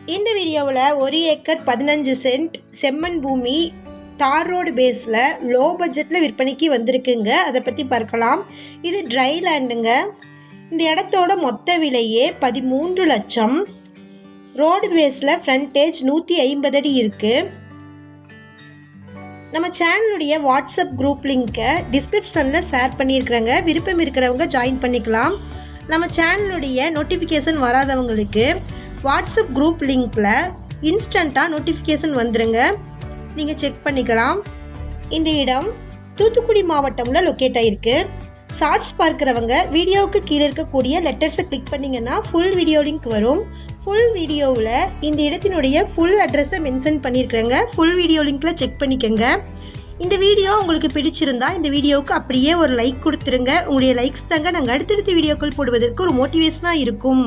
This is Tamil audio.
இந்த வீடியோவில் 1 ஏக்கர் 15 சென்ட் செம்மண் பூமி தார் ரோடு பேஸில் லோ பட்ஜெட்டில் விற்பனைக்கு வந்திருக்குங்க. அதை பற்றி பார்க்கலாம். இது ட்ரை லேண்டுங்க. இந்த இடத்தோட மொத்த விலையே 13 லட்சம். ரோடு பேஸில் ஃப்ரண்டேஜ் 150 அடி இருக்குது. நம்ம சேனலுடைய வாட்ஸ்அப் குரூப் லிங்க்கை டிஸ்கிரிப்ஷனில் ஷேர் பண்ணியிருக்கிறேங்க. விருப்பம் இருக்கிறவங்க ஜாயின் பண்ணிக்கலாம். நம்ம சேனலுடைய நோட்டிஃபிகேஷன் வராதவங்களுக்கு வாட்ஸ்அப் குரூப் லிங்க்கில் இன்ஸ்டண்ட்டாக நோட்டிஃபிகேஷன் வந்துடுங்க. நீங்கள் செக் பண்ணிக்கலாம். இந்த இடம் தூத்துக்குடி மாவட்டமில் லொக்கேட் ஆகிருக்கு. ஷார்ட்ஸ் பார்க்குறவங்க வீடியோவுக்கு கீழே இருக்கக்கூடிய லெட்டர்ஸை கிளிக் பண்ணிங்கன்னா ஃபுல் வீடியோ லிங்க் வரும். ஃபுல் வீடியோவில் இந்த இடத்தினுடைய ஃபுல் அட்ரஸை மென்ஷன் பண்ணியிருக்கிறேங்க. ஃபுல் வீடியோ லிங்க்கில் செக் பண்ணிக்கோங்க. இந்த வீடியோ உங்களுக்கு பிடிச்சிருந்தா இந்த வீடியோவுக்கு அப்படியே ஒரு லைக் கொடுத்துருங்க. உங்களுடைய லைக்ஸ் தாங்க நாங்கள் அடுத்தடுத்த வீடியோக்கள் போடுவதற்கு ஒரு மோட்டிவேஷனாக இருக்கும்.